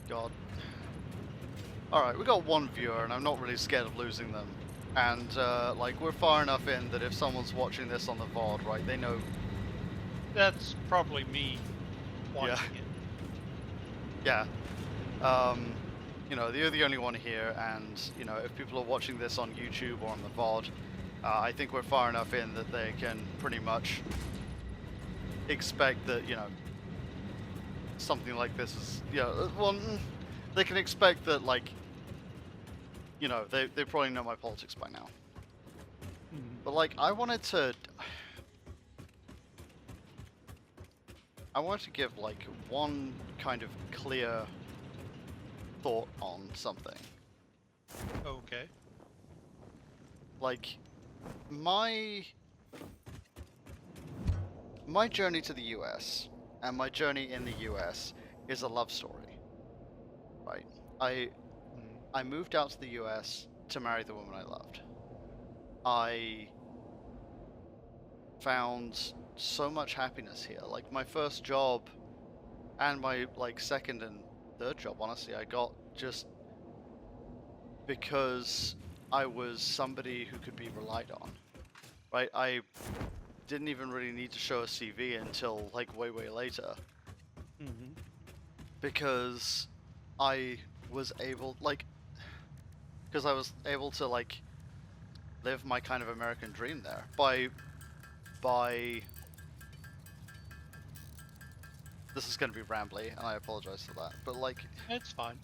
God. Alright, we got one viewer, and I'm not really scared of losing them. And, like, we're far enough in that if someone's watching this on the VOD, right, they know... That's probably me Yeah. watching it. Yeah. You know, you're the only one here, and, you know, if people are watching this on YouTube or on the VOD, I think we're far enough in that they can pretty much expect that, you know, something like this is, you know, well, they can expect that, like, you know, they probably know my politics by now. But, like, I wanted to give, like, one kind of clear thought on something. Okay. Like, my journey to the US and my journey in the US is a love story, right? I moved out to the US to marry the woman I loved. I found so much happiness here. Like, my first job and my, like, second and third job, honestly, I got just because I was somebody who could be relied on, right? I didn't even really need to show a CV until, like, way later, because I was able, like, because I was able to, like, live my kind of American dream there by this is going to be rambly, and I apologize for that, but, like, It's fine.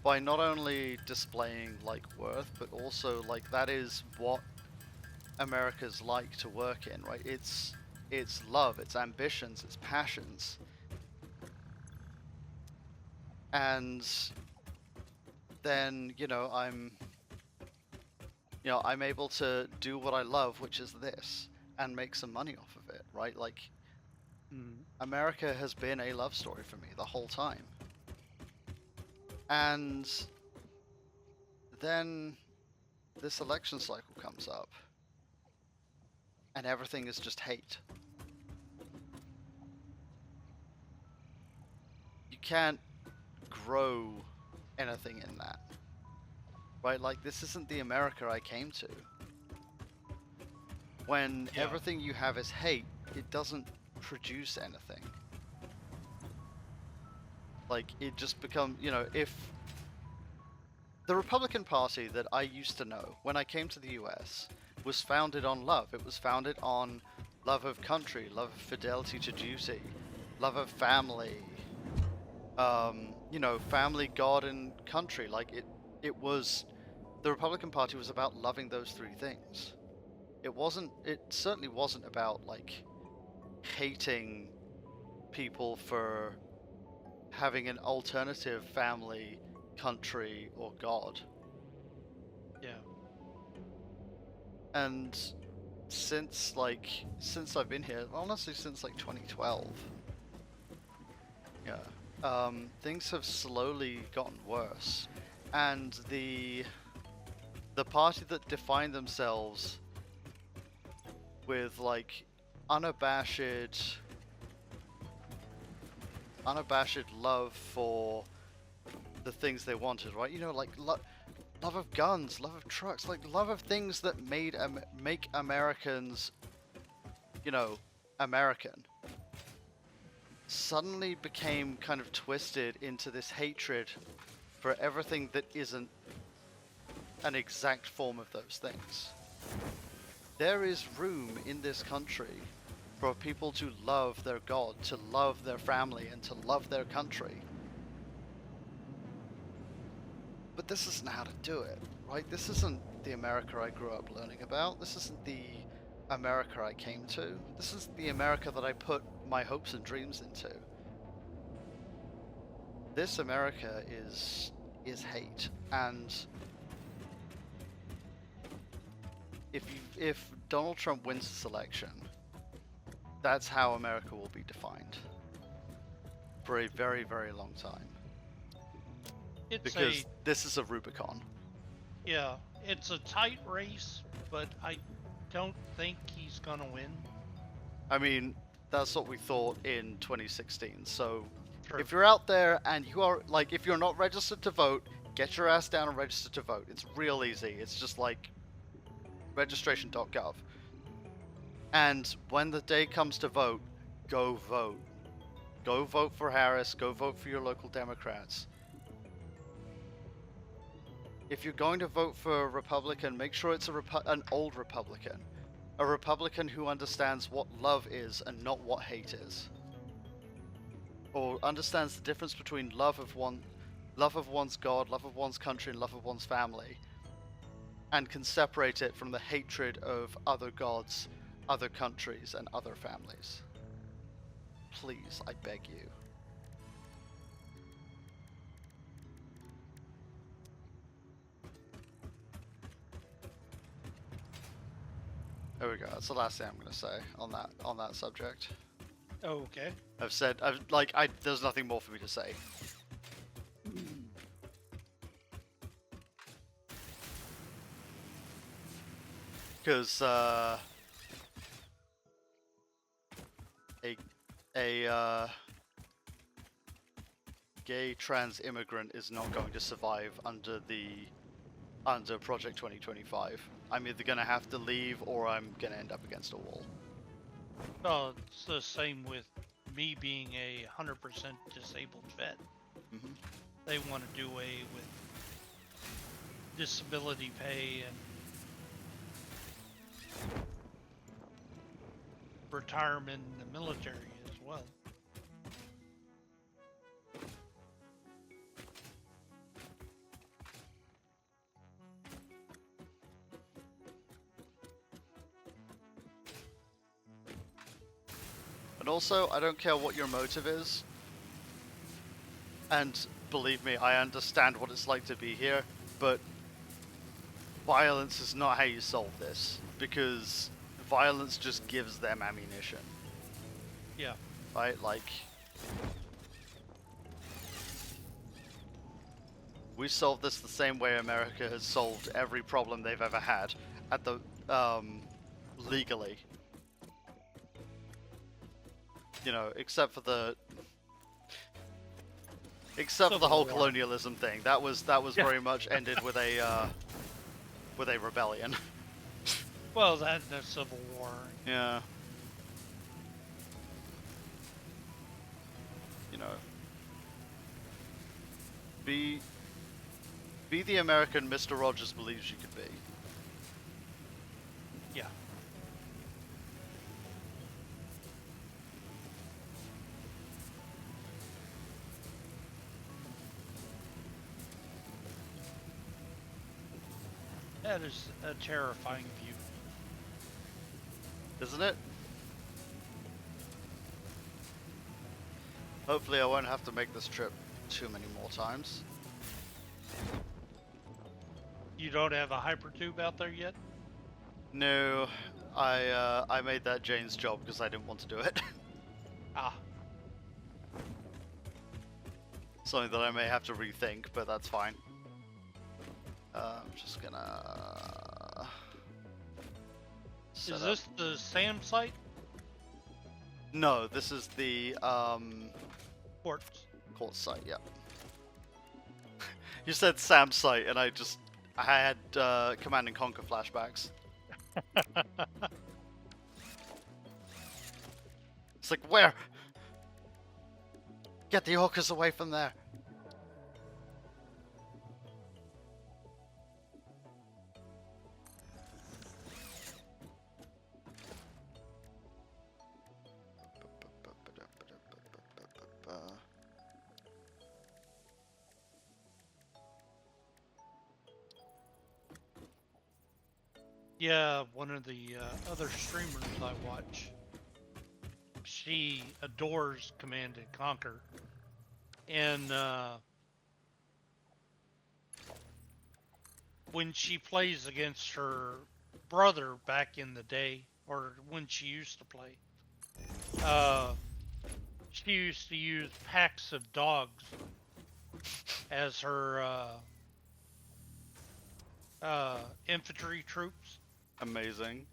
by not only displaying, like, worth, but also, like, that is what America's like to work in, right? It's love, it's ambitions, it's passions. And then, you know, I'm able to do what I love, which is this, and make some money off of it, right? Like, America has been a love story for me the whole time. And then this election cycle comes up, and everything is just hate. You can't grow anything in that, right? Like, this isn't the America I came to. When everything you have is hate, it doesn't produce anything. Like, it just becomes, you know, if the Republican Party that I used to know when I came to the US was founded on love. It was founded on love of country, love of fidelity to duty, love of family, you know, family, God, and country. Like, it was, the Republican Party was about loving those three things. It certainly wasn't about, like, hating people for having an alternative family, country, or God. Yeah. And since I've been here, honestly, since, like, 2012, yeah, things have slowly gotten worse. And the party that define themselves with, like, unabashed love for the things they wanted, right? You know, like, love of guns, love of trucks, like, love of things that make Americans, you know, American, suddenly became kind of twisted into this hatred for everything that isn't an exact form of those things. There is room in this country for people to love their God, to love their family, and to love their country. But this isn't how to do it, right? This isn't the America I grew up learning about. This isn't the America I came to. This is the America that I put my hopes and dreams into. This America is hate, and if Donald Trump wins this election, that's how America will be defined for a very, very long time. Because this is a Rubicon. Yeah, it's a tight race, but I don't think he's gonna win. I mean, that's what we thought in 2016, so True. If you're out there and you are, like, if you're not registered to vote, get your ass down and register to vote. It's real easy. It's just like registration.gov. And when the day comes to vote, go vote. Go vote for Harris. Go vote for your local Democrats. If you're going to vote for a Republican, make sure it's an old Republican. A Republican who understands what love is and not what hate is. Or understands the difference between love of one's God, love of one's country, and love of one's family. And can separate it from the hatred of other gods, other countries, and other families. Please, I beg you. There we go. That's the last thing I'm going to say on that subject. Oh, okay. There's nothing more for me to say. Because a gay trans immigrant is not going to survive under Project 2025. I'm either gonna have to leave or I'm gonna end up against a wall. Well, it's the same with me being a 100% disabled vet. Mm-hmm. They want to do away with disability pay and retirement in the military as well. And also, I don't care what your motive is. And believe me, I understand what it's like to be here, but violence is not how you solve this, because violence just gives them ammunition. Yeah. Right? Like, we solved this the same way America has solved every problem they've ever had, at the, legally. You know, except for the whole colonialism thing. That was very much ended with a rebellion. Well, that and the Civil War. Yeah. You know, be the American Mr. Rogers believes you could be. Yeah. That is a terrifying view. Isn't it? Hopefully I won't have to make this trip too many more times. You don't have a hypertube out there yet? No, I made that Jane's job because I didn't want to do it. Ah. Something that I may have to rethink, but that's fine. I'm just gonna... Is this the SAM site? No, this is the Quartz. Quartz site, yeah. You said Sam site, and I had Command and Conquer flashbacks. It's like, where? Get the orcas away from there. Yeah, one of the other streamers I watch, she adores Command and Conquer, and when she plays against her brother back in the day, or when she used to play, she used to use packs of dogs as her infantry troops. Amazing.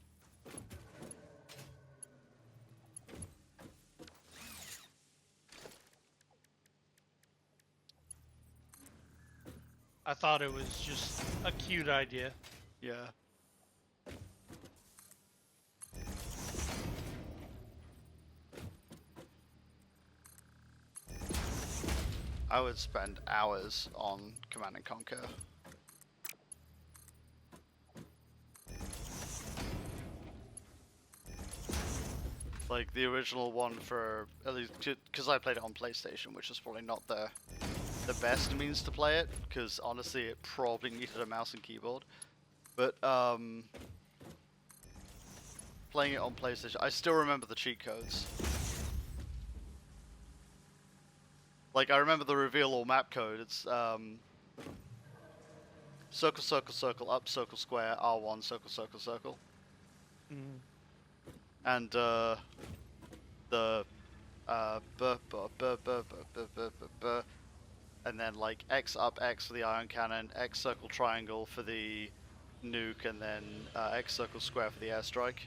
I thought it was just a cute idea. Yeah. I would spend hours on Command and Conquer. Like the original one for, at least because I played it on PlayStation, which is probably not the best means to play it, because honestly it probably needed a mouse and keyboard. But playing it on PlayStation, I still remember the cheat codes. Like I remember the reveal all map code. It's circle, circle, circle, up, circle, square, R1, circle, circle, circle, Mm. and the and then like X up X for the ion cannon, X circle triangle for the nuke, and then X circle square for the airstrike.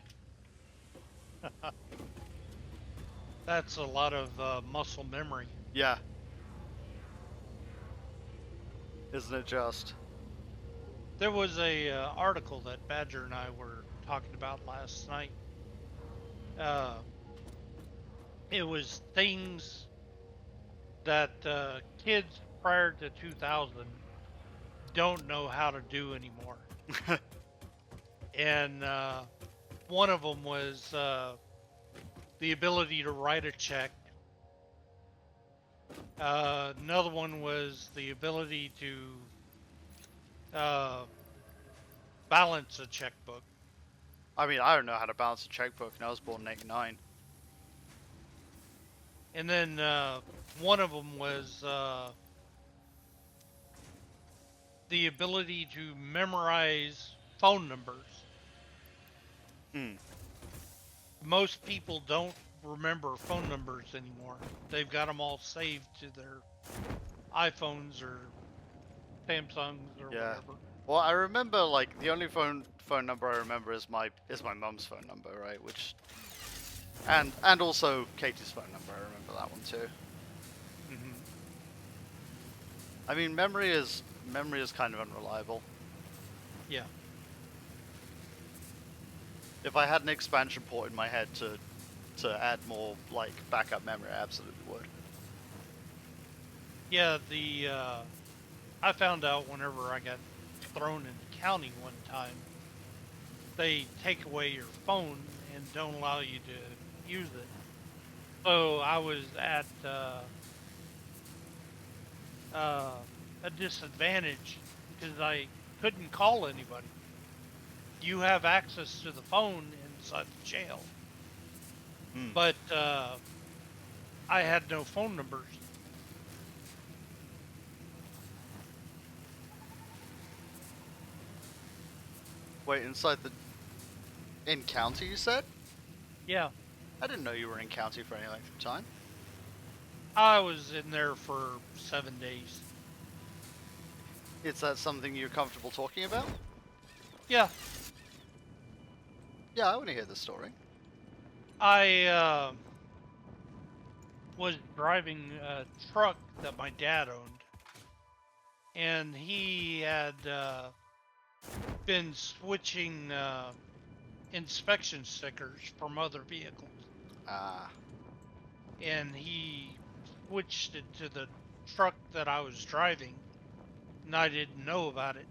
That's a lot of muscle memory. Yeah, isn't it just? There was a article that Badger and I were talking about last night. Uh, it was things that kids prior to 2000 don't know how to do anymore. And one of them was the ability to write a check. Another one was the ability to balance a checkbook. I mean, I don't know how to balance a checkbook, and I was born in '89. And then one of them was the ability to memorize phone numbers. Hmm. Most people don't remember phone numbers anymore. They've got them all saved to their iPhones or Samsungs or Yeah. whatever. Well, I remember like the only phone number I remember is my mum's phone number, right? Which and also Katie's phone number. I remember that one too. Mm-hmm. I mean, memory is kind of unreliable. Yeah. If I had an expansion port in my head to add more like backup memory, I absolutely would. Yeah, I found out whenever I got thrown in county one time, they take away your phone and don't allow you to use it. So I was at uh, a disadvantage because I couldn't call anybody. You have access to the phone inside the jail, Hmm. but I had no phone numbers. Wait, inside the in county, you said? Yeah, I didn't know you were in county for any length of time. I was in there for 7 days. Is that something you're comfortable talking about? Yeah, Yeah, I want to hear the story. I was driving a truck that my dad owned, and he had been switching inspection stickers from other vehicles, Ah, and he switched it to the truck that I was driving, and I didn't know about it.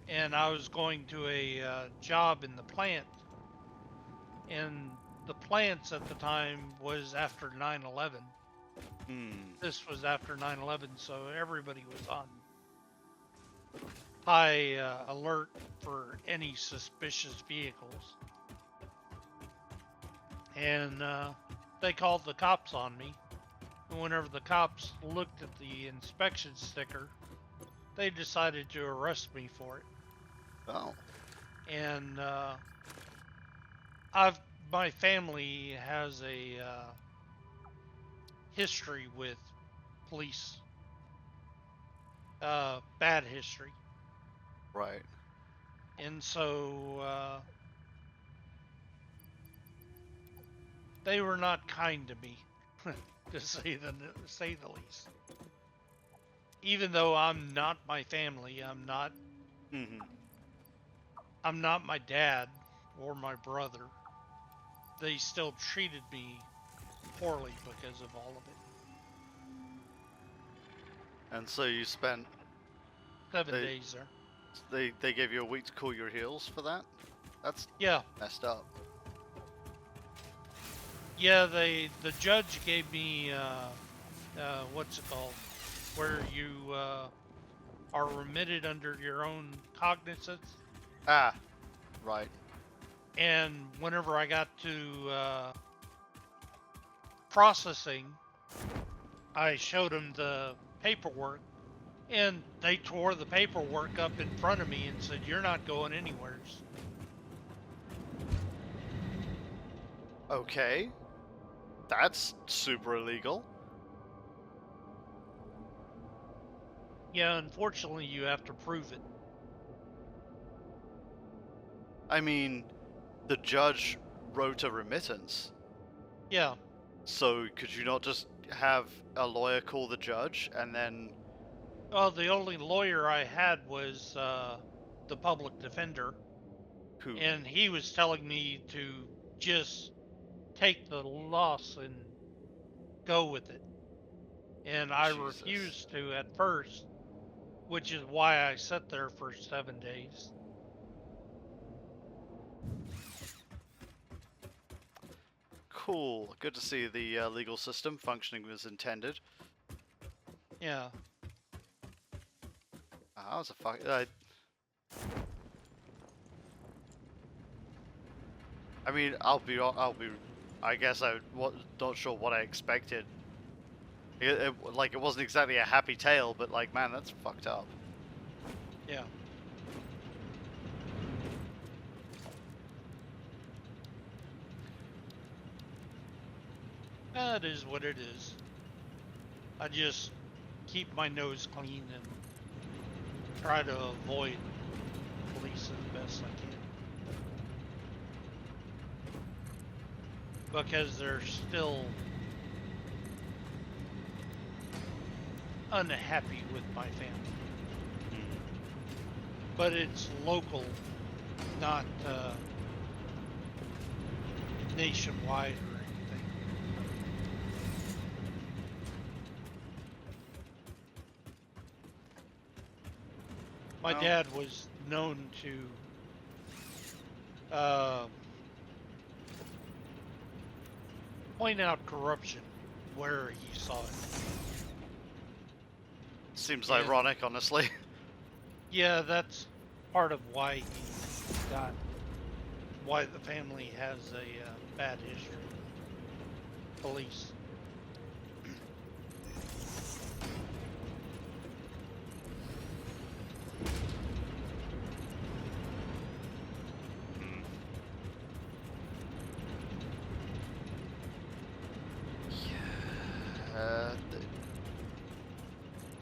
And I was going to a job in the plant, and the plants at the time was after 9/11. hmm. This was after 9/11, so everybody was on high alert for any suspicious vehicles. And they called the cops on me. And whenever the cops looked at the inspection sticker, they decided to arrest me for it. Oh, And I've my family has a history with police, bad history, right. and so they were not kind to me, to say the least. even though I'm not my family, Hmm. I'm not my dad or my brother, they still treated me poorly because of all of it. And so you spent 7 they days there. they gave you a week to cool your heels for that? That's Yeah, messed up. yeah. The judge gave me what's it called, where you are remitted under your own cognizance. Ah, right. And whenever I got to processing, I showed them the paperwork, and they tore the paperwork up in front of me and said, "You're not going anywheres." Okay. That's super illegal. Yeah, unfortunately, you have to prove it. I mean, the judge wrote a remittance. Yeah. So could you not just have a lawyer call the judge and then Well, the only lawyer I had was the public defender, who? and he was telling me to just take the loss and go with it. And I Jesus. refused to at first, which is why I sat there for 7 days. Cool. Good to see the legal system functioning as intended. Yeah. That was a fuck. I mean, I'll be. I guess not sure what I expected. Like it wasn't exactly a happy tale, but like, man, that's fucked up. Yeah. That is what it is. I just keep my nose clean and try to avoid police as best I can. Because they're still unhappy with my family. But it's local, not nationwide or anything. My Well, dad was known to uh, point out corruption where he saw it. seems And ironic, honestly. yeah, that's part of why he got, why the family has a bad history with police.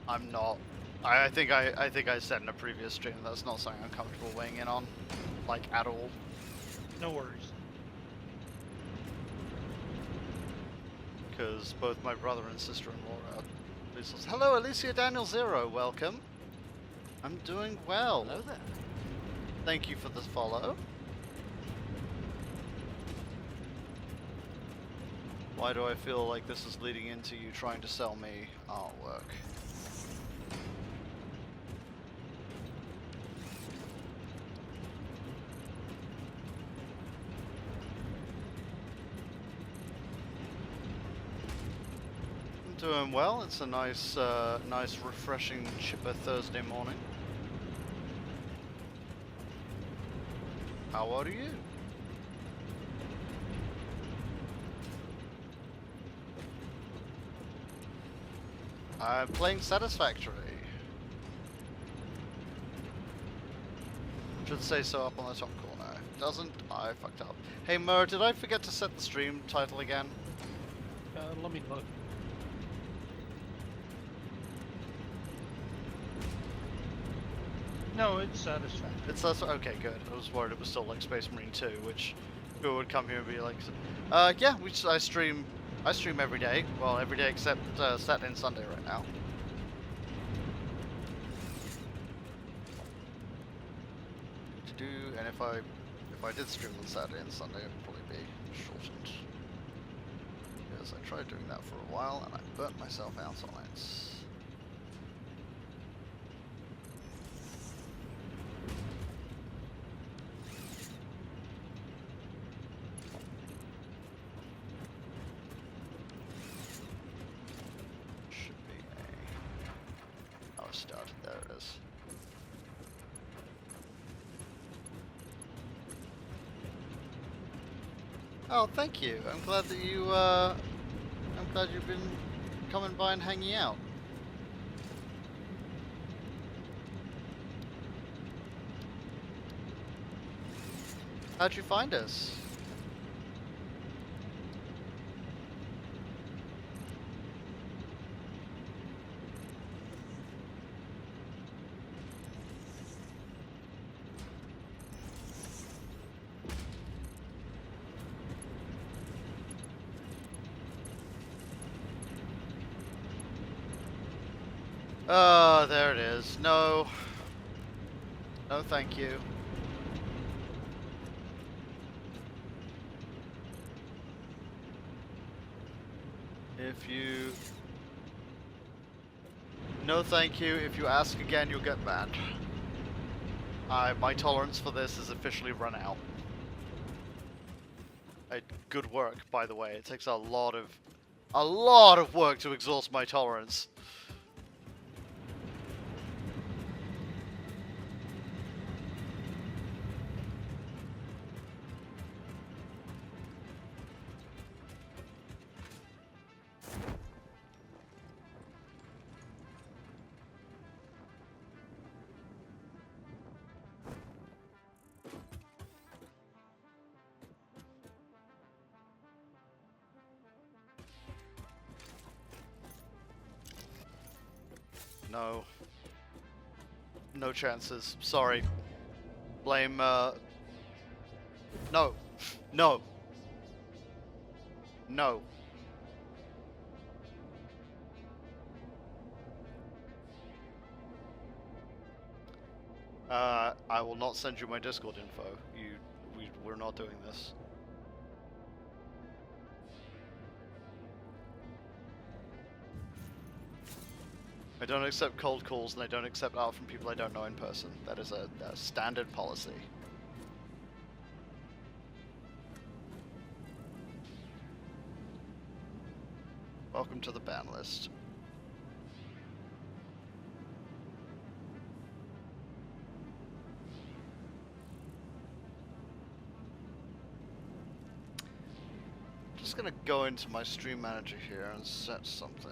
I'm not. I think I said in a previous stream that's not something I'm comfortable weighing in on, like at all. No worries. Because both my brother and sister-in-law are police officers. Hello, Alicia Daniel Zero. Welcome. I'm doing well. Hello there. Thank you for the follow. Why do I feel like this is leading into you trying to sell me artwork? I'm doing well. It's a nice, nice, refreshing, chipper Thursday morning. How are you? I'm playing Satisfactory. Should say so up on the top corner. If it doesn't, I fucked up. Hey Mo, did I forget to set the stream title again? Let me look. No, it's Satisfactory. It's okay, good. I was worried it was still like Space Marine 2, which people would come here and be like, yeah, I stream every day. Well, every day except Saturday and Sunday right now. do, and if I did stream on Saturday and Sunday, it would probably be shortened. Because I tried doing that for a while and I burnt myself out on it. Should be a power start. There it is. Oh, thank you. I'm glad that I'm glad you've been coming by and hanging out. How'd you find us? Oh, there it is. No. No, thank you. If you... No, thank you. If you ask again, you'll get banned. My tolerance for this is officially run out. Good work, by the way. It takes a lot of work to exhaust my tolerance. No. No chances. Sorry. Blame, No. No. No. I will not send you my Discord info. We're not doing this. I don't accept cold calls, and I don't accept art from people I don't know in person. That is a standard policy. Welcome to the ban list. Just gonna go into my stream manager here and set something.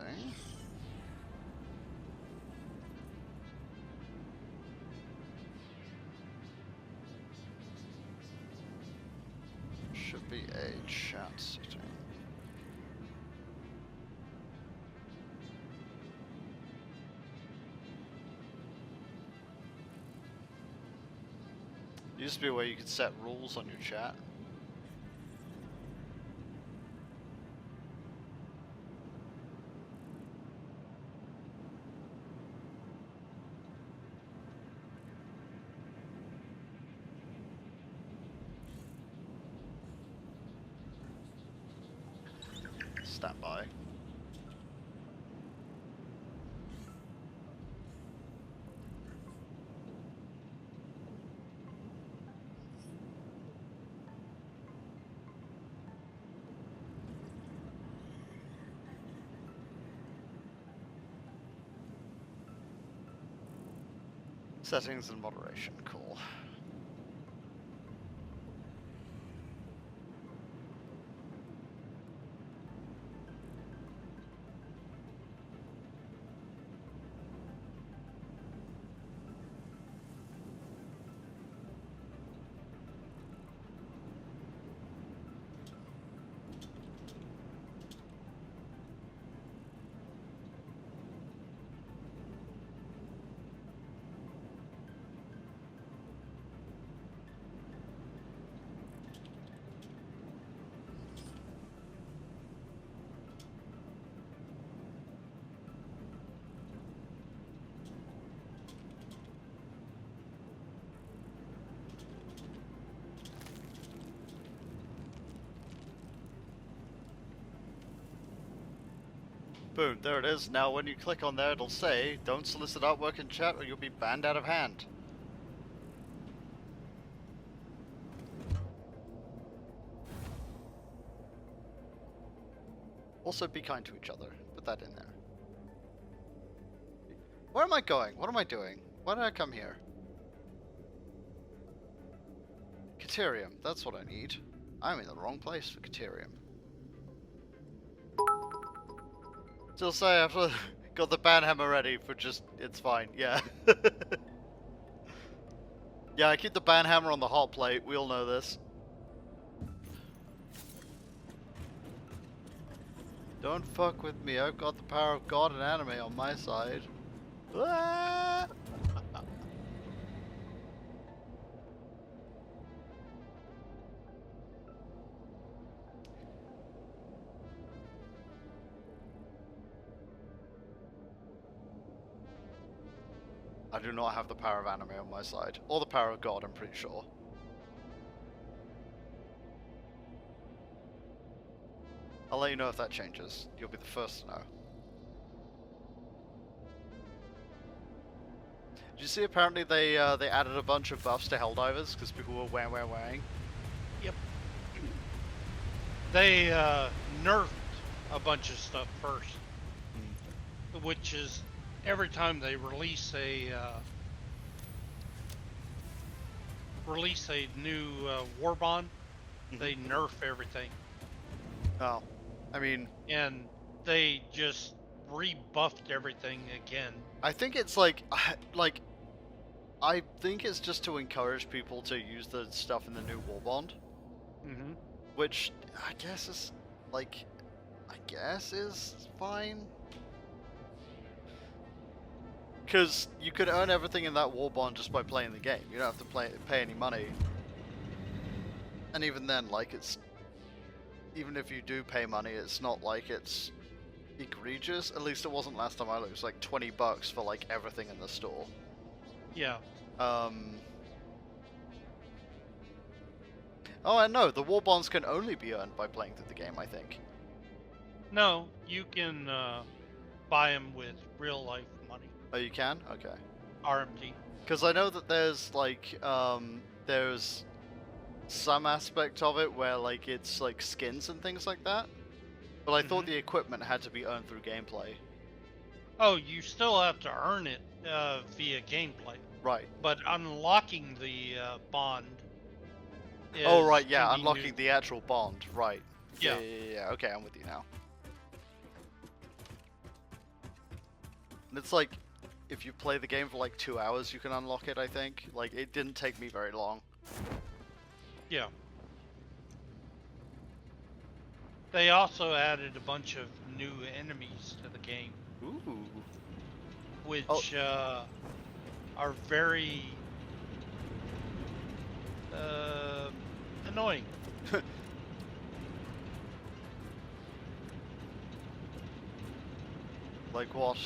Should be a chat setting. Used to be a way you could set rules on your chat. Stand by. Settings and moderation, cool. Boom, there it is. Now when you click on there, it'll say, don't solicit artwork in chat or you'll be banned out of hand. Also, be kind to each other. Put that in there. Where am I going? What am I doing? Why did I come here? Caterium. That's what I need. I'm in the wrong place for Caterium. Still say I've got the banhammer ready for just... It's fine. Yeah. Yeah, I keep the banhammer on the hot plate. We all know this. Don't fuck with me. I've got the power of God and anime on my side. Ah! I do not have the power of anime on my side. Or the power of God, I'm pretty sure. I'll let you know if that changes. You'll be the first to know. Did you see apparently they added a bunch of buffs to Helldivers because people were wearing? Yep. They nerfed a bunch of stuff first, which is every time they release a new war bond, they nerf everything. Oh, I mean, and they just rebuffed everything again. I think it's like I think it's just to encourage people to use the stuff in the new war bond. Mm-hmm. Which I guess is is fine. Because you could earn everything in that war bond just by playing the game. You don't have to pay any money. And even then, like, even if you do pay money, it's not like it's egregious. At least it wasn't last time I looked. It was like $20 for like everything in the store. Yeah. Oh, and no, the war bonds can only be earned by playing through the game, I think. No, you can buy them with real life money. Oh, you can? Okay. RMT. Because I know that there's like, there's some aspect of it where like it's like skins and things like that. But I thought the equipment had to be earned through gameplay. Oh, you still have to earn it via gameplay. Right. But unlocking the bond is... Oh, right, yeah, unlocking the actual bond, right. Yeah. Yeah, okay, I'm with you now. And it's like, if you play the game for like 2 hours, you can unlock it, I think. Like, it didn't take me very long. Yeah. They also added a bunch of new enemies to the game. Ooh. Which are very annoying. Like what?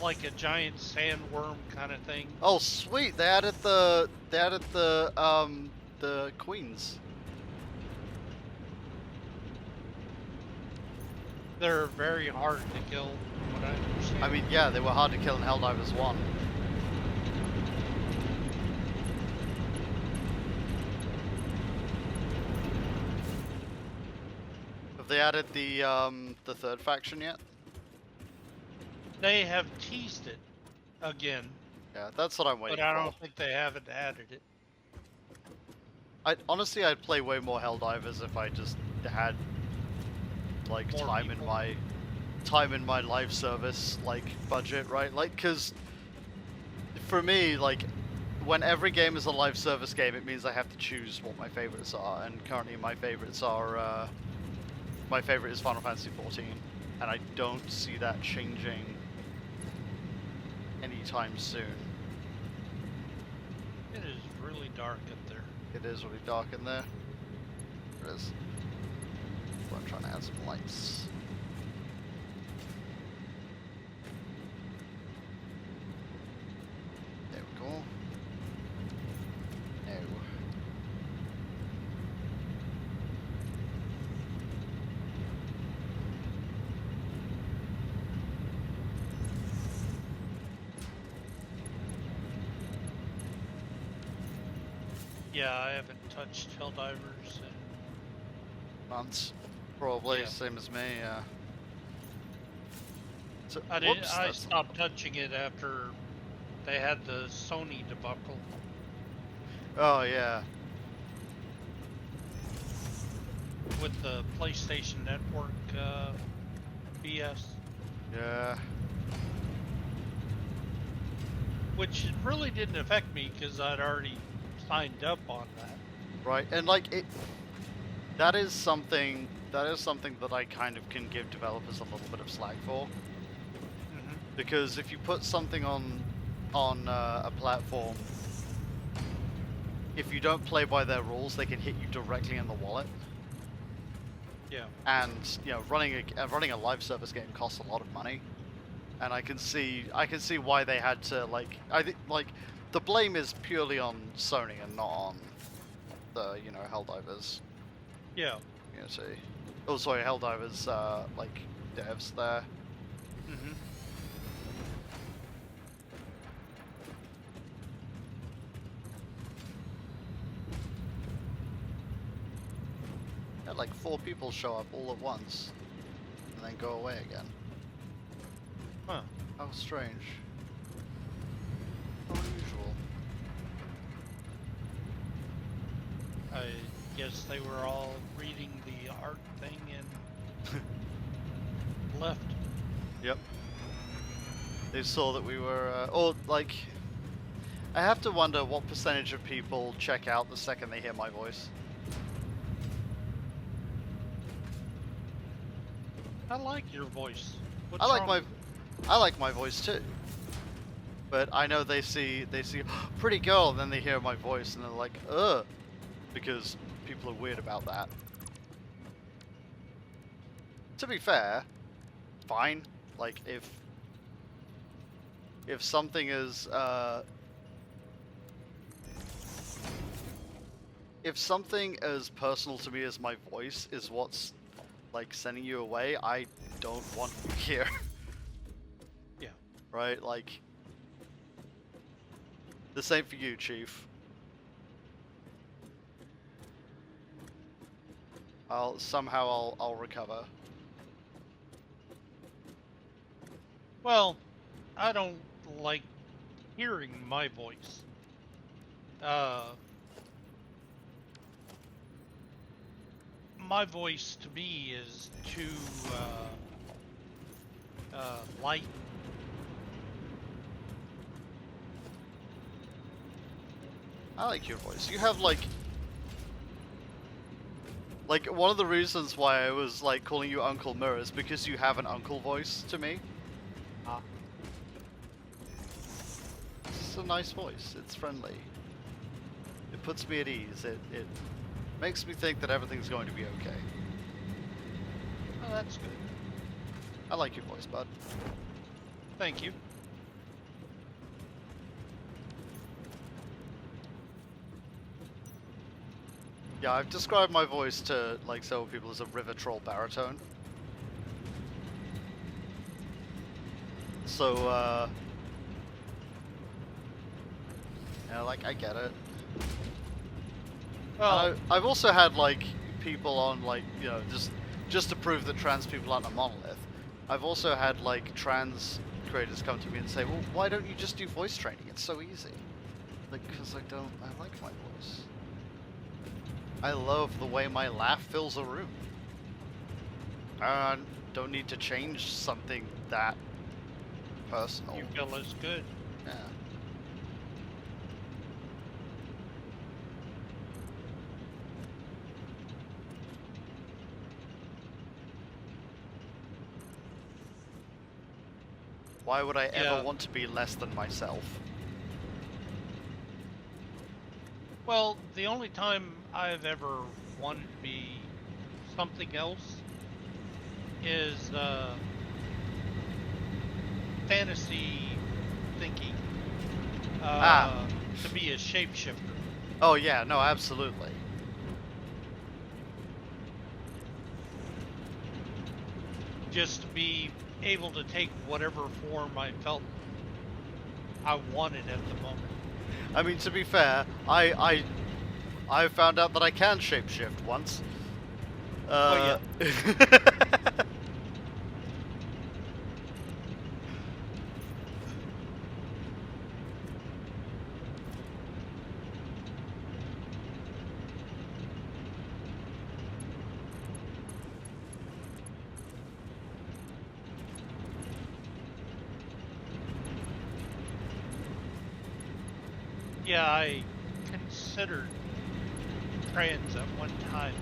Like a giant sandworm kind of thing. Oh, sweet! They added the queens. They're very hard to kill, from what I understand. I mean, yeah, they were hard to kill in Helldivers 1. Have they added the third faction yet? They have teased it again. Yeah, that's what I'm waiting for. But I don't think they haven't added it. Honestly, I'd play way more Helldivers if I just had like More time in my live service like budget, right? Like, because for me, like, when every game is a live service game, it means I have to choose what my favorites are, and currently my favorites are my favorite is Final Fantasy XIV, and I don't see that changing anytime soon. It is really dark up there. It is really dark in there. It is. So I'm trying to add some lights. There we go. No. Yeah, I haven't touched Helldivers and Months, probably yeah. same as me. Yeah. So, I did. whoops, I that's stopped touching it after they had the Sony debacle Oh yeah, with the PlayStation Network BS, yeah, which really didn't affect me because I'd already signed up on that. right. And like it, that is something. That is something that I kind of can give developers a little bit of slack for, Hmm. because if you put something on a platform, if you don't play by their rules, they can hit you directly in the wallet. Yeah. And you know, running a live service game costs a lot of money, and I can see why they had to like. I think like the blame is purely on Sony and not on the Helldivers. Yeah. Unity. Oh, sorry, Helldivers like devs there. Hmm. Had like 4 people show up all at once, and then go away again. Huh. How strange. How unusual. I guess they were all reading the art thing and left. Yep. They saw that we were, or like, I have to wonder what percentage of people check out the second they hear my voice. I like your voice. What's I like wrong my, with it? I like my voice too. But I know they see pretty girl, and then they hear my voice, and they're like, ugh, because people are weird about that. To be fair, fine. Like if something is if something as personal to me as my voice is what's like sending you away, I don't want you here. Yeah. Right? Like the same for you, Chief. I'll recover. Well, I don't like hearing my voice. My voice to me is too light. I like your voice. You have like one of the reasons why I was like calling you Uncle Mirror is because you have an uncle voice to me. Ah. It's a nice voice. It's friendly. It puts me at ease. It makes me think that everything's going to be okay. Oh, that's good. I like your voice, bud. Thank you. Yeah, I've described my voice to like several people as a river troll baritone. So, yeah, like I get it. Well, I've also had like people on like just to prove that trans people aren't a monolith. I've also had like trans creators come to me and say, "Well, why don't you just do voice training? It's so easy." Like, because I like my voice. I love the way my laugh fills a room. I don't need to change something that personal. you feel as good. Yeah. Why would I Yeah. ever want to be less than myself? Well, the only time I've ever wanted to be something else is fantasy thinking. Ah. To be a shapeshifter. Oh yeah, no, absolutely. Just to be able to take whatever form I felt I wanted at the moment. I mean, to be fair, I found out that I can shapeshift once. Oh yeah. Yeah, I considered trans at one time,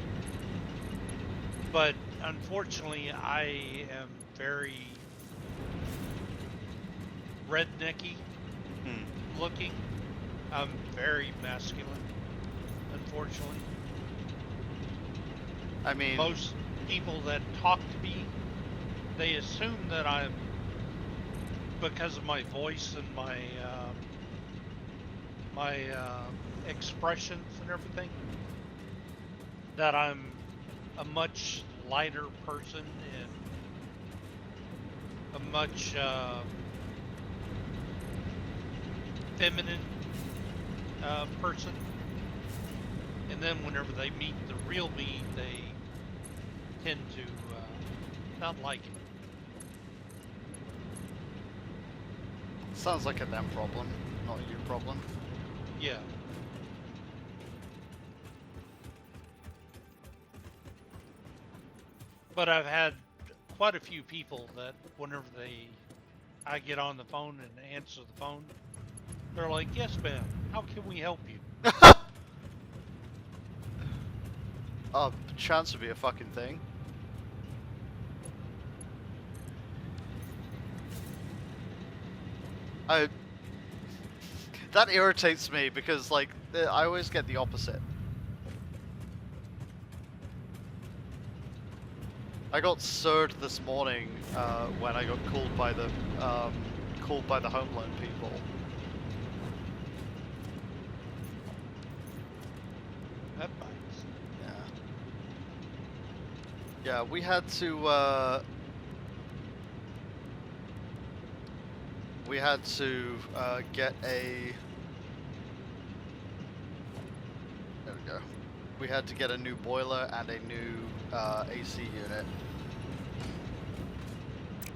but unfortunately, I am very rednecky Hmm. looking. I'm very masculine, unfortunately. I mean, Most people that talk to me, they assume that I'm, because of my voice and my expressions and everything, that I'm a much lighter person and a much feminine person. And then whenever they meet the real me, they tend to not like it. sounds like a them problem, not a you problem. Yeah. But I've had quite a few people that whenever I get on the phone and answer the phone, they're like, "Yes, ma'am. How can we help you?" Chance would be a fucking thing. I that irritates me because like I always get the opposite. I got surged this morning when I got called by the home loan people. That bites. Yeah. Yeah, we had to get a. There we go. We had to get a new boiler and a new AC unit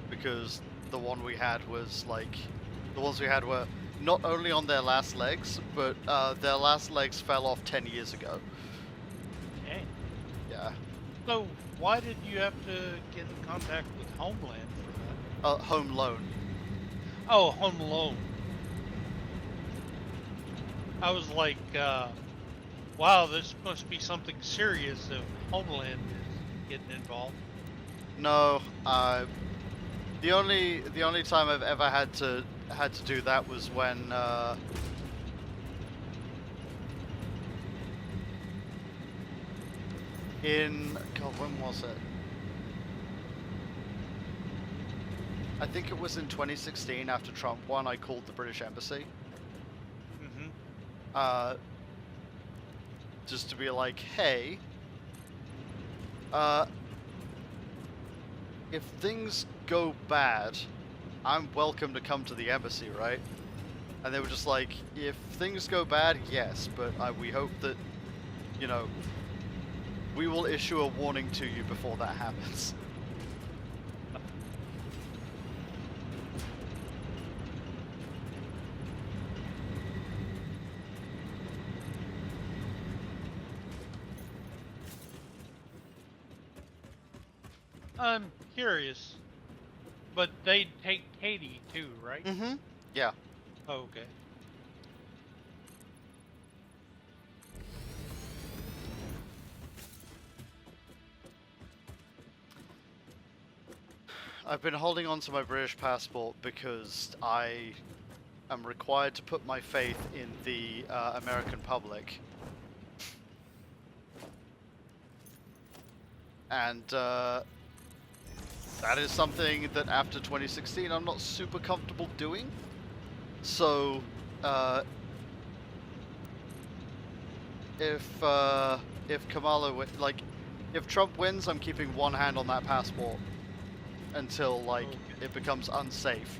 because the one we had was like, the ones we had were not only on their last legs, but their last legs fell off 10 years ago. Dang. Yeah. So why did you have to get in contact with Homeland for that? Home loan. Oh, Home Loan. I was like, wow, this must be something serious if Homeland is getting involved. No, the only time I've ever had to do that was when when was it? I think it was in 2016 after Trump won. I called the British Embassy. Mm-hmm. Just to be like, hey, if things go bad, I'm welcome to come to the embassy, right? And they were just like, if things go bad, yes, but we hope that, you know, we will issue a warning to you before that happens. I'm curious, but they take Katie too, right? Mm-hmm. Yeah. Oh, okay. I've been holding on to my British passport because I am required to put my faith in the American public. And that is something that after 2016 I'm not super comfortable doing. So if Kamala if Trump wins, I'm keeping one hand on that passport until like it becomes unsafe.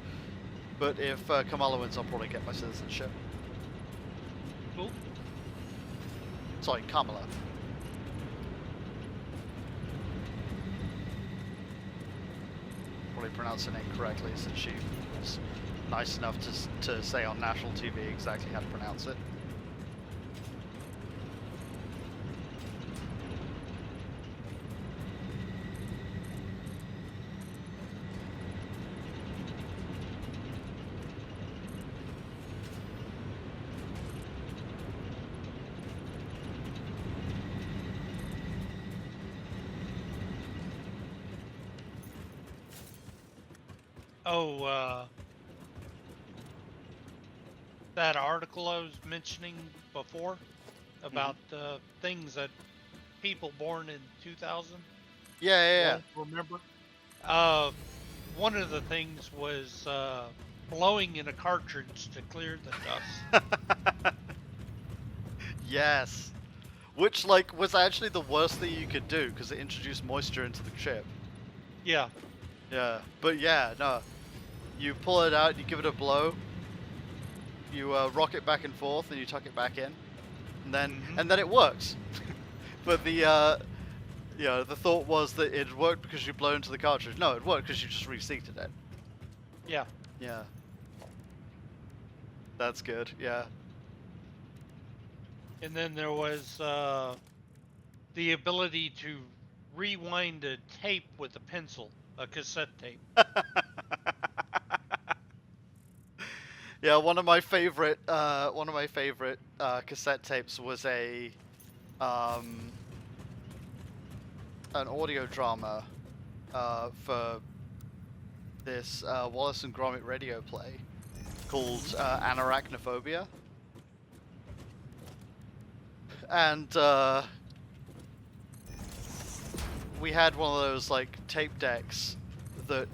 But if Kamala wins, I'll probably get my citizenship. Cool. Sorry, Kamala. Probably pronounced her name correctly since she was nice enough to say on national TV exactly how to pronounce it. Oh, that article I was mentioning before about things that people born in 2000 Yeah, yeah, won't remember. Uh, one of the things was blowing in a cartridge to clear the dust. yeah. Yes. Which, like, was actually the worst thing you could do because it introduced moisture into the chip. Yeah. Yeah, but yeah, no. You pull it out, you give it a blow, you rock it back and forth, and you tuck it back in, and then it works. But the thought was that it worked because you blow into the cartridge. No, it worked because you just reseated it. Yeah. Yeah. That's good. Yeah. And then there was the ability to rewind a tape with a pencil, a cassette tape. Yeah, one of my favorite cassette tapes was um, an audio drama for this Wallace and Gromit radio play called Anarachnophobia, and we had one of those like tape decks that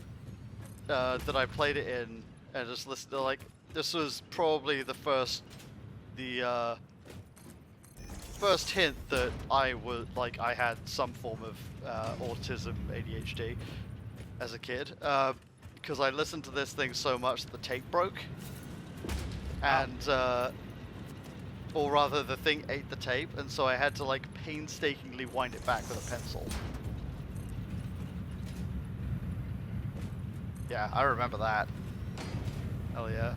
that I played it in and just listened to. Like, this was probably the first hint that I had some form of autism, ADHD as a kid, because I listened to this thing so much that the tape broke, and or rather the thing ate the tape, and so I had to like painstakingly wind it back with a pencil. Yeah, I remember that. Hell yeah.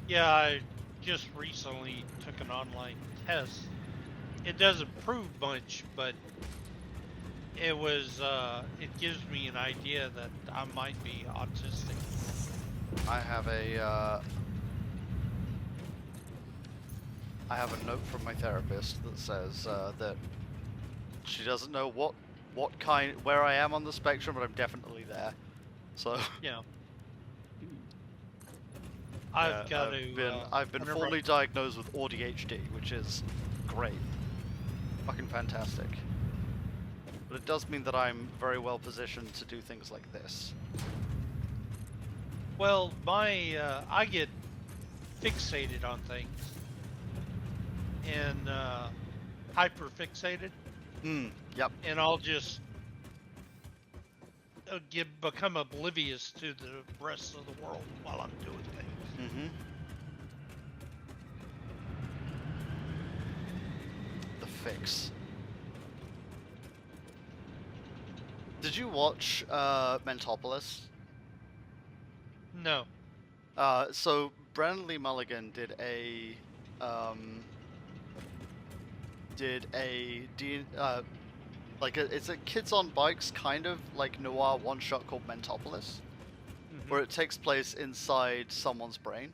Yeah, I just recently took an online test. It doesn't prove much, but it gives me an idea that I might be autistic. I have a note from my therapist that says that she doesn't know where I am on the spectrum, but I'm definitely there. So Yeah. yeah, I've been whenever formally diagnosed with ADHD, which is great, fucking fantastic. But it does mean that I'm very well positioned to do things like this. Well, I get fixated on things and hyper fixated, Yep. and I'll just become oblivious to the rest of the world while I'm doing things. Mm-hmm. The Fix. Did you watch Mentopolis? No. So Brennan Lee Mulligan did it's a kids on bikes kind of like noir one shot called Mentopolis, where it takes place inside someone's brain.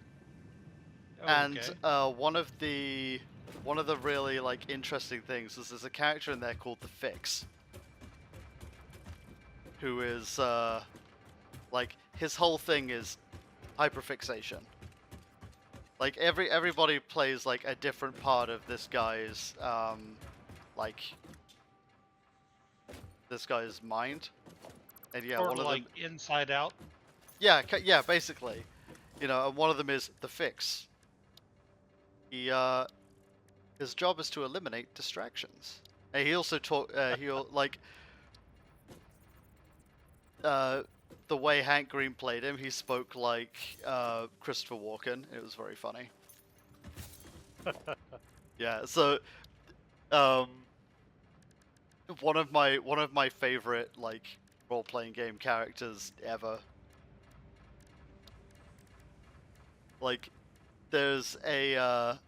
And one of the really like interesting things is there's a character in there called the Fix, who is like his whole thing is hyperfixation. Like everybody plays like a different part of this guy's mind, and yeah, Sort one of of like them. Inside Out. Yeah, basically, and one of them is the Fix. He his job is to eliminate distractions. And he also he'll like the way Hank Green played him, he spoke like Christopher Walken. It was very funny. Yeah, so Um, one of my favorite like role-playing game characters ever. Like, there's a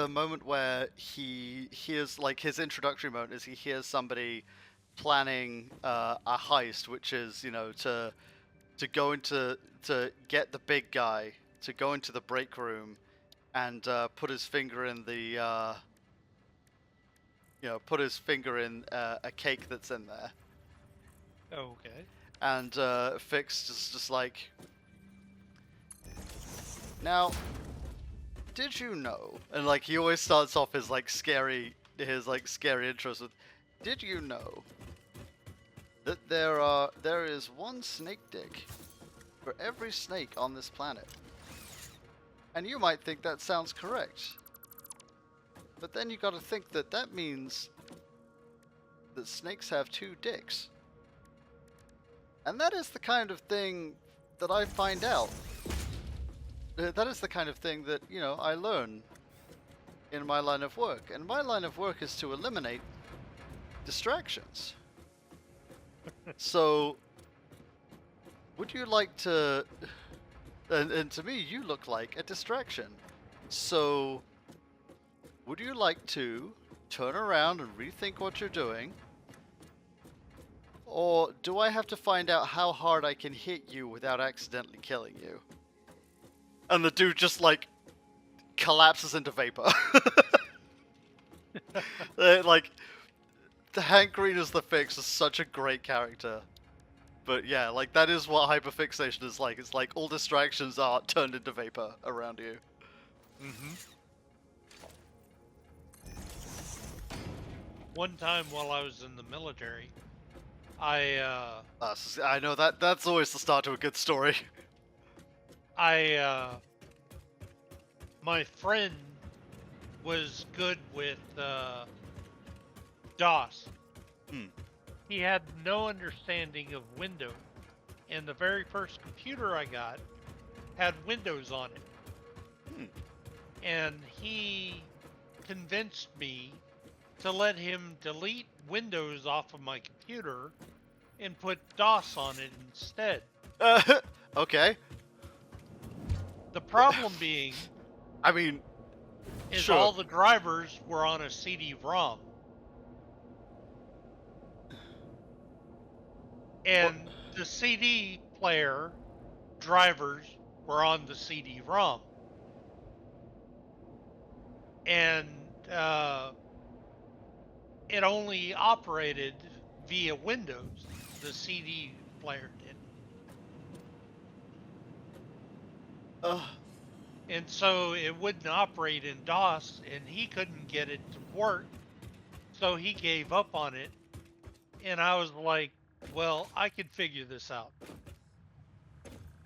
moment where he hears, like, his introductory moment is he hears somebody planning a heist, which is, to go into to get the big guy to go into the break room and put his finger in the put his finger in a cake that's in there. Okay. And Fix just like, now, did you know? And like he always starts off his scary intros with, did you know that there is one snake dick for every snake on this planet? And you might think that sounds correct, but then you got to think that means that snakes have two dicks. And that is the kind of thing that I find out. That is the kind of thing that, I learn in my line of work. And my line of work is to eliminate distractions. So, would you like to... And to me, you look like a distraction. So, would you like to turn around and rethink what you're doing? Or do I have to find out how hard I can hit you without accidentally killing you? And the dude just, like, collapses into vapor. Like, the Hank Green as the Fix is such a great character. But yeah, like, that is what hyperfixation is like. It's like all distractions are turned into vapor around you. Mm-hmm. One time while I was in the military, I know that's always the start to a good story. my friend was good with DOS. Hmm. He had no understanding of Windows, and the very first computer I got had Windows on it. Hmm. And he convinced me to let him delete Windows off of my computer and put DOS on it instead. Okay. The problem being, I mean, is sure. all the drivers were on a CD-ROM. And the CD player drivers were on the CD-ROM. And it only operated via Windows. The CD player did. And so it wouldn't operate in DOS, and he couldn't get it to work. So he gave up on it. And I was like, well, I can figure this out.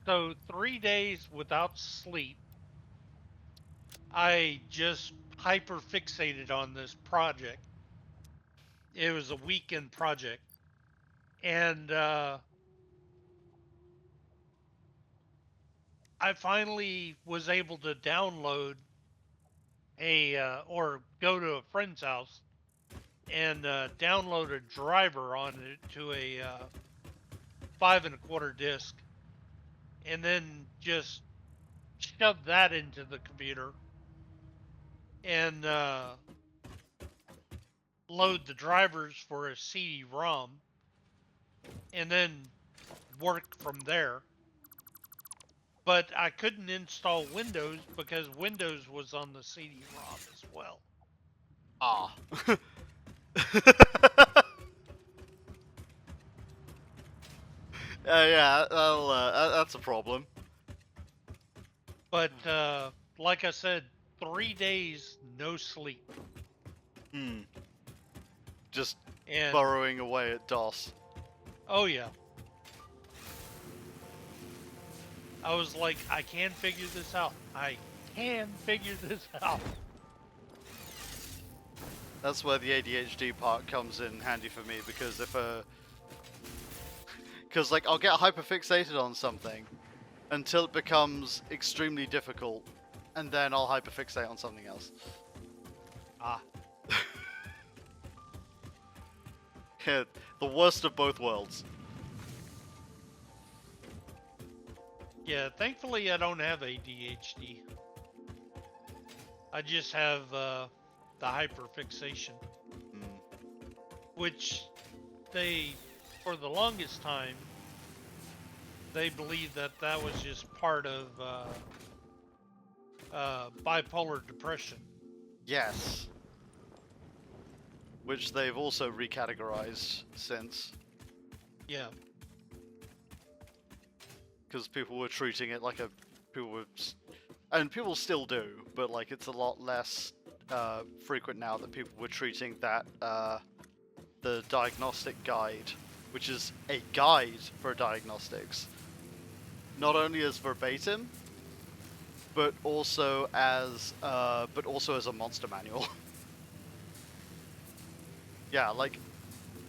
So 3 days without sleep, I just hyper fixated on this project. It was a weekend project. And I finally was able to download or go to a friend's house and download a driver on it to a 5 1/4 disc, and then just shove that into the computer and load the drivers for a CD-ROM, and then work from there. But I couldn't install Windows because Windows was on the CD-ROM as well. Ah. Yeah, that's a problem. But like I said, 3 days no sleep. Just And burrowing away at DOS. oh yeah. I was like, I can figure this out. I can figure this out. That's where the ADHD part comes in handy for me, because because like I'll get hyperfixated on something until it becomes extremely difficult and then I'll hyperfixate on something else. Ah, Yeah, the worst of both worlds. yeah. Thankfully, I don't have ADHD. I just have the hyperfixation, Mm. which they, for the longest time, they believed that that was just part of bipolar depression. Yes. Which they've also recategorized since, Yeah, because people were treating it like people were, and people still do, but like it's a lot less frequent now that people were treating that the diagnostic guide, which is a guide for diagnostics, not only as verbatim, but also as a monster manual. Yeah, like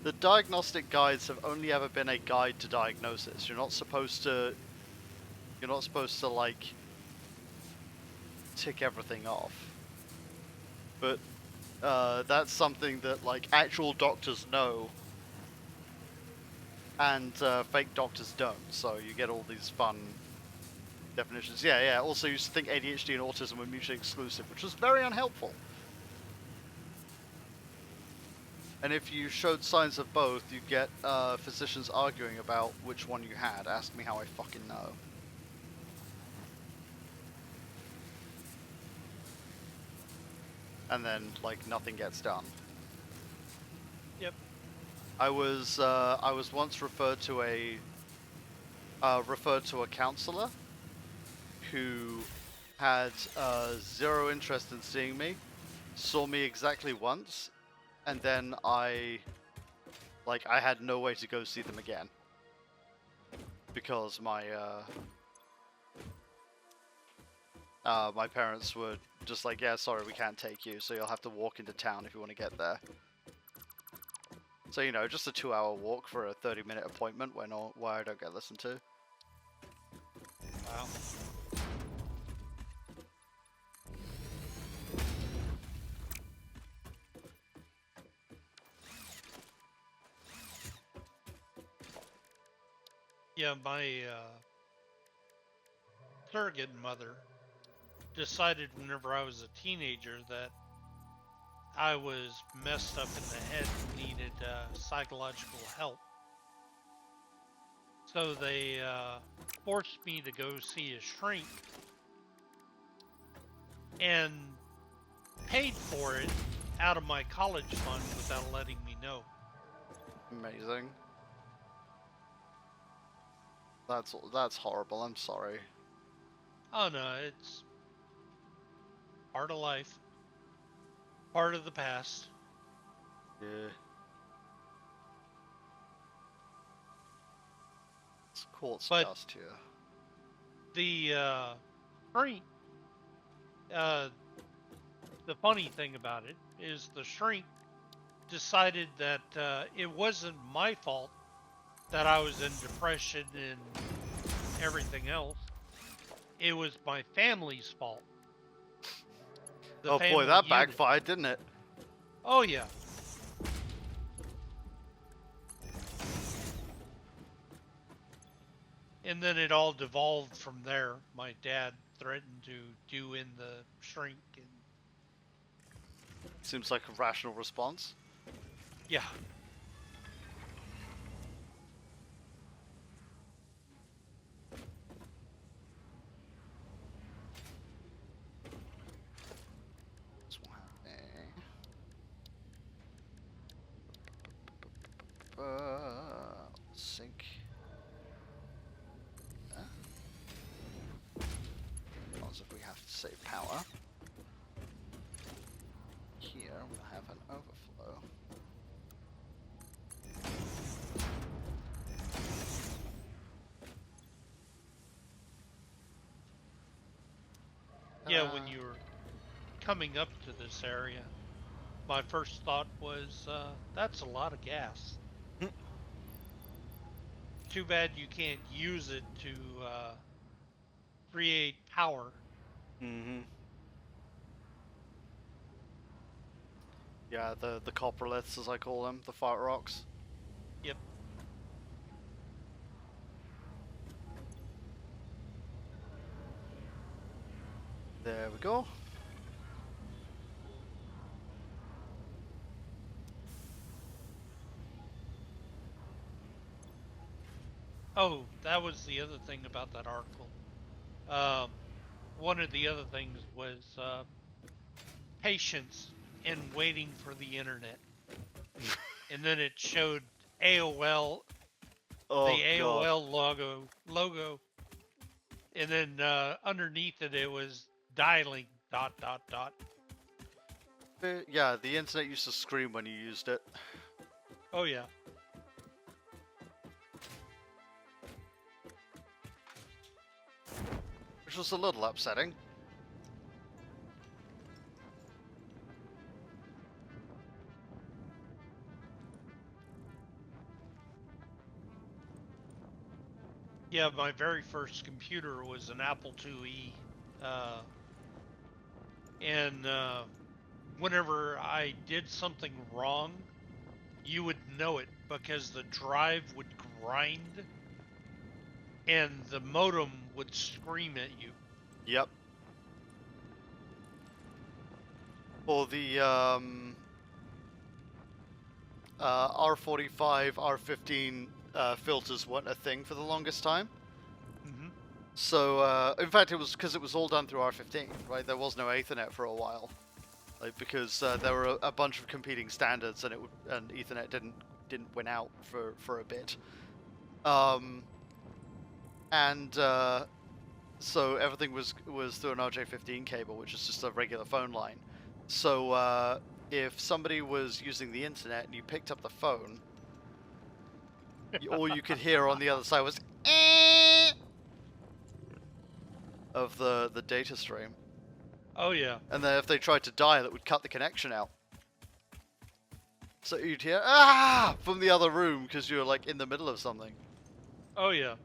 the diagnostic guides have only ever been a guide to diagnosis. You're not supposed to like tick everything off. But that's something that like actual doctors know and fake doctors don't. So you get all these fun definitions. Yeah, yeah. Also, you used to think ADHD and autism were mutually exclusive, which was very unhelpful. And if you showed signs of both, you get physicians arguing about which one you had. Ask me how I fucking know. And then, like, nothing gets done. yep. I was once referred to a counselor who had zero interest in seeing me, saw me exactly once, and then I had no way to go see them again because my parents were just like, yeah, sorry, we can't take you, so you'll have to walk into town if you want to get there. So, you know, just a 2-hour walk for a 30-minute appointment where I don't get listened to. Wow. Yeah, my surrogate mother decided whenever I was a teenager that I was messed up in the head and needed psychological help. So they forced me to go see a shrink and paid for it out of my college fund without letting me know. Amazing. That's horrible. I'm sorry. Oh no, it's part of life, part of the past. Yeah. It's quartz But dust here. the shrink, uh, the funny thing about it is the shrink decided that it wasn't my fault that I was in depression and everything else. It was my family's fault. The Oh boy, family that unit. backfired, didn't it? Oh yeah. And then it all devolved from there. My dad threatened to do in the shrink, and Seems like a rational response. yeah. Sync. As if we have to save power. Here we'll have an overflow. Yeah, when you were coming up to this area, my first thought was, that's a lot of gas. Too bad you can't use it to create power. Mm-hmm. Yeah, the coproliths, as I call them, the fart rocks. Yep. There we go. Oh, that was the other thing about that article. Um, One of the other things was patience in waiting for the internet, and then it showed AOL, Oh the god. AOL logo, and then underneath it it was dialing dot dot dot. Yeah, the internet used to scream when you used it. Oh yeah. Which was a little upsetting. Yeah, my very first computer was an Apple IIe, uh, and whenever I did something wrong, you would know it because the drive would grind and the modem would scream at you. Yep. Or the R45, R15 filters weren't a thing for the longest time. Mm-hmm. So, in fact, it was because it was all done through R15, right? There was no Ethernet for a while, like because there were a bunch of competing standards, and Ethernet didn't win out for a bit. Um, and so everything was through an RJ15 cable, which is just a regular phone line. So if somebody was using the internet and you picked up the phone, all you could hear on the other side was of the data stream. Oh yeah. And then if they tried to dial, it would cut the connection out. So you'd hear ah from the other room because you're like in the middle of something. Oh yeah.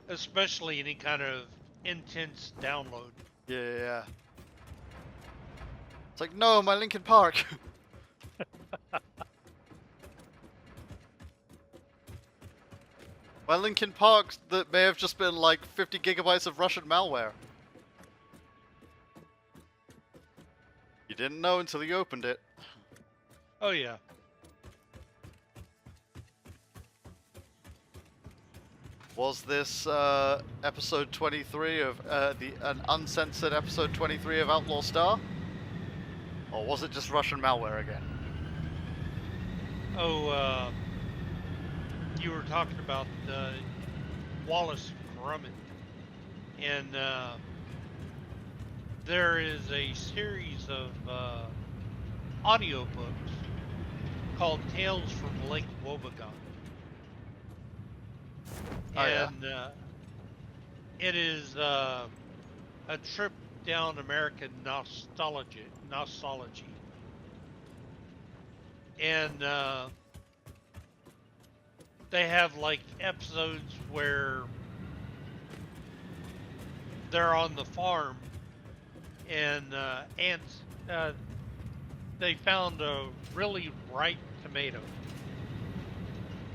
Especially any kind of intense download. Yeah. It's like, no, my Linkin Park. My Linkin Park that may have just been like 50 gigabytes of Russian malware. You didn't know until you opened it. Oh yeah. Was this episode 23 of an uncensored episode 23 of Outlaw Star? Or was it just Russian malware again? Oh, you were talking about Wallace Gromit, and there is a series of audiobooks called Tales from Lake Wobegon. Oh yeah. And it is a trip down American nostalgia. And they have like episodes where they're on the farm and ants. They found a really ripe tomato,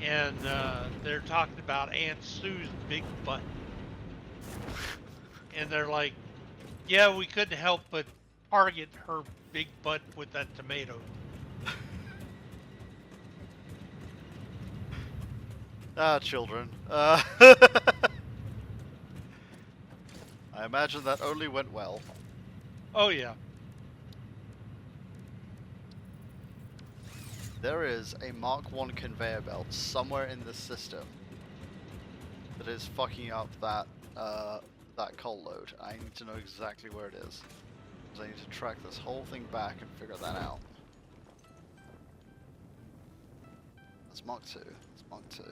and they're talking about Aunt Sue's big butt, and they're like, "Yeah, we couldn't help but target her big butt with that tomato." Ah, children. I imagine that only went well. Oh yeah. There is a Mark 1 conveyor belt somewhere in this system that is fucking up that coal load. I need to know exactly where it is, because I need to track this whole thing back and figure that out. That's Mark 2. That's Mark 2.